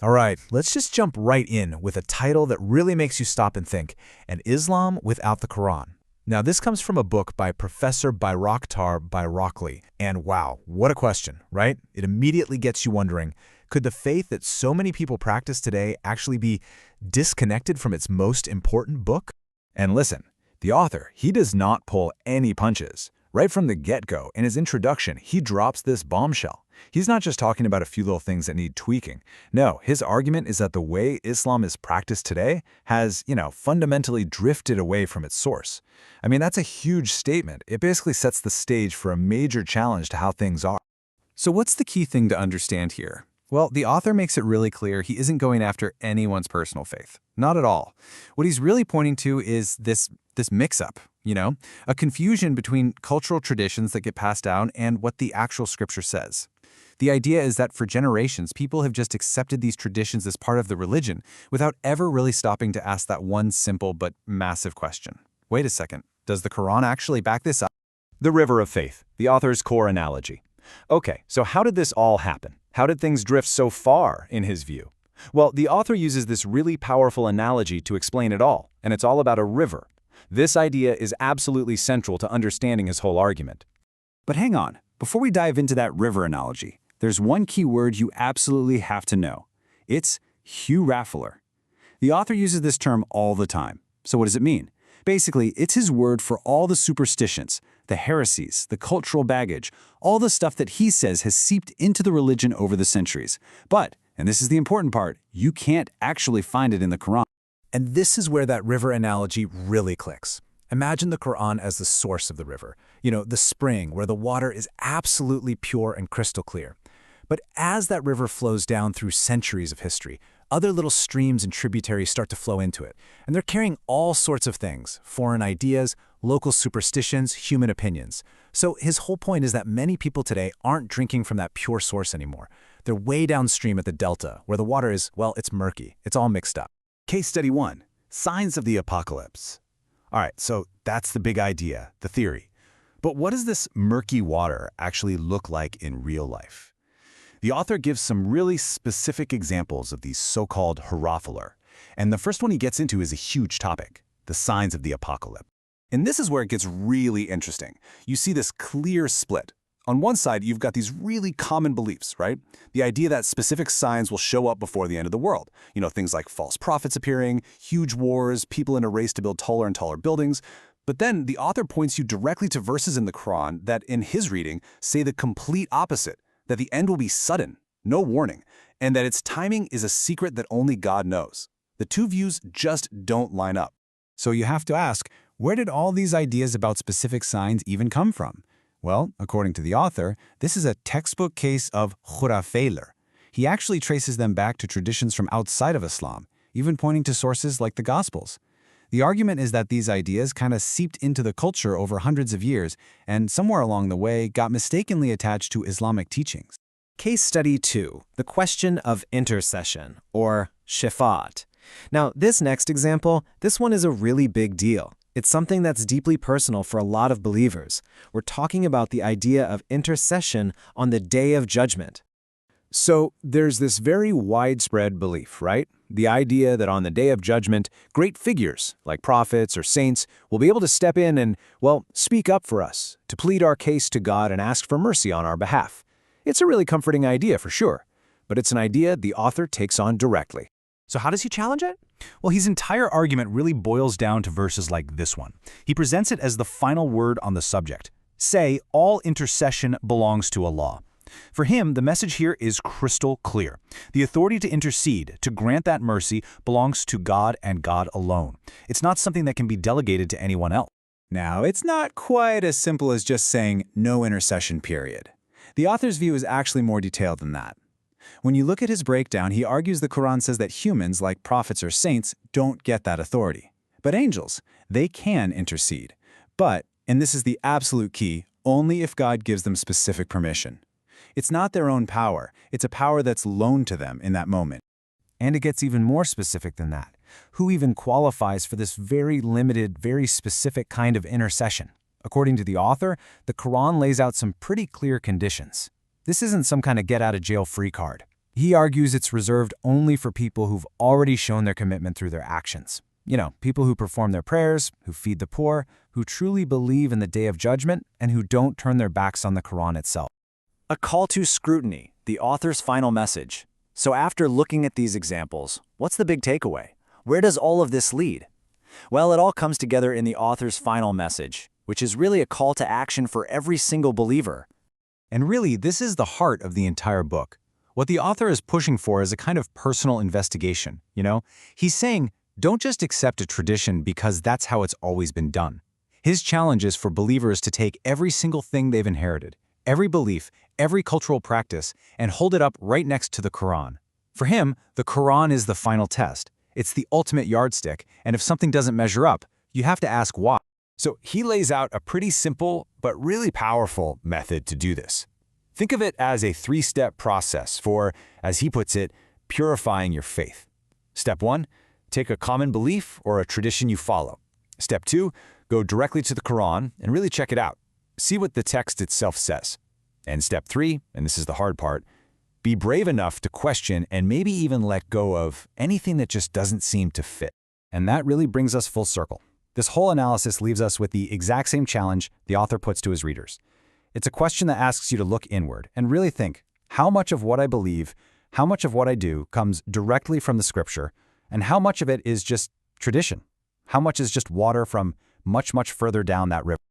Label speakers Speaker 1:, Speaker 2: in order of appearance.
Speaker 1: All right, let's just jump right in with a title that really makes you stop and think, An Islam Without the Quran. Now, this comes from a book by Professor Bayraktar Bayrakli. And wow, what a question, right? It immediately gets you wondering, could the faith that so many people practice today actually be disconnected from its most important book?
Speaker 2: And listen, the author, he does not pull any punches. Right from the get-go, in his introduction, he drops this bombshell. He's not just talking about a few little things that need tweaking. No, his argument is that the way Islam is practiced today has, fundamentally drifted away from its source. I mean, that's a huge statement. It basically sets the stage for a major challenge to how things are.
Speaker 3: So what's the key thing to understand here? Well, the author makes it really clear he isn't going after anyone's personal faith. Not at all. What he's really pointing to is this mix-up, a confusion between cultural traditions that get passed down and what the actual scripture says. The idea is that for generations, people have just accepted these traditions as part of the religion without ever really stopping to ask that one simple but massive question. Wait a second, does the Quran actually back this up?
Speaker 4: The river of faith, the author's core analogy. Okay, so how did this all happen? How did things drift so far, in his view? Well, the author uses this really powerful analogy to explain it all, and it's all about a river. This idea is absolutely central to understanding his whole argument.
Speaker 5: But hang on, before we dive into that river analogy, there's one key word you absolutely have to know. It's huraffler. The author uses this term all the time. So what does it mean? Basically, it's his word for all the superstitions, the heresies, the cultural baggage, all the stuff that he says has seeped into the religion over the centuries. But, and this is the important part, you can't actually find it in the Quran.
Speaker 1: And this is where that river analogy really clicks. Imagine the Quran as the source of the river, the spring where the water is absolutely pure and crystal clear. But as that river flows down through centuries of history, other little streams and tributaries start to flow into it. And they're carrying all sorts of things, foreign ideas, local superstitions, human opinions. So his whole point is that many people today aren't drinking from that pure source anymore. They're way downstream at the delta, where the water is, it's murky. It's all mixed up.
Speaker 6: Case study 1, signs of the apocalypse. All right, so that's the big idea, the theory. But what does this murky water actually look like in real life? The author gives some really specific examples of these so-called huraffler. And the first one he gets into is a huge topic, the signs of the apocalypse. And this is where it gets really interesting. You see this clear split. On one side, you've got these really common beliefs, right? The idea that specific signs will show up before the end of the world. Things like false prophets appearing, huge wars, people in a race to build taller and taller buildings. But then the author points you directly to verses in the Quran that, in his reading, say the complete opposite, that the end will be sudden, no warning, and that its timing is a secret that only God knows. The two views just don't line up.
Speaker 5: So you have to ask, where did all these ideas about specific signs even come from? Well, according to the author, this is a textbook case of huraffler. He actually traces them back to traditions from outside of Islam, even pointing to sources like the Gospels. The argument is that these ideas kind of seeped into the culture over hundreds of years and somewhere along the way got mistakenly attached to Islamic teachings.
Speaker 7: Case study 2, the question of intercession, or shafa'at. Now, this next example, this one is a really big deal. It's something that's deeply personal for a lot of believers. We're talking about the idea of intercession on the Day of Judgment.
Speaker 4: So there's this very widespread belief, right? The idea that on the Day of Judgment, great figures, like prophets or saints, will be able to step in and, speak up for us, to plead our case to God and ask for mercy on our behalf. It's a really comforting idea for sure, but it's an idea the author takes on directly.
Speaker 1: So how does he challenge it? Well, his entire argument really boils down to verses like this one. He presents it as the final word on the subject. Say, all intercession belongs to Allah. For him, the message here is crystal clear. The authority to intercede, to grant that mercy, belongs to God and God alone. It's not something that can be delegated to anyone else.
Speaker 5: Now, it's not quite as simple as just saying no intercession, period. The author's view is actually more detailed than that. When you look at his breakdown, he argues the Quran says that humans, like prophets or saints, don't get that authority. But angels, they can intercede. But, and this is the absolute key, only if God gives them specific permission. It's not their own power. It's a power that's loaned to them in that moment.
Speaker 1: And it gets even more specific than that. Who even qualifies for this very limited, very specific kind of intercession? According to the author, the Quran lays out some pretty clear conditions. This isn't some kind of get-out-of-jail-free card.
Speaker 3: He argues it's reserved only for people who've already shown their commitment through their actions. You know, people who perform their prayers, who feed the poor, who truly believe in the Day of Judgment, and who don't turn their backs on the Quran itself.
Speaker 1: A call to scrutiny, the author's final message. So after looking at these examples, what's the big takeaway? Where does all of this lead? Well, it all comes together in the author's final message, which is really a call to action for every single believer.
Speaker 3: And really, this is the heart of the entire book. What the author is pushing for is a kind of personal investigation, you know? He's saying, don't just accept a tradition because that's how it's always been done. His challenge is for believers to take every single thing they've inherited, every belief, every cultural practice, and hold it up right next to the Quran. For him, the Quran is the final test. It's the ultimate yardstick, and if something doesn't measure up, you have to ask why.
Speaker 6: So he lays out a pretty simple but really powerful method to do this. Think of it as a three-step process for, as he puts it, purifying your faith. Step 1, take a common belief or a tradition you follow. Step 2, go directly to the Quran and really check it out. See what the text itself says. And step 3, and this is the hard part, be brave enough to question and maybe even let go of anything that just doesn't seem to fit.
Speaker 4: And that really brings us full circle. This whole analysis leaves us with the exact same challenge the author puts to his readers. It's a question that asks you to look inward and really think, how much of what I believe, how much of what I do comes directly from the scripture, and how much of it is just tradition? How much is just water from much, much further down that river?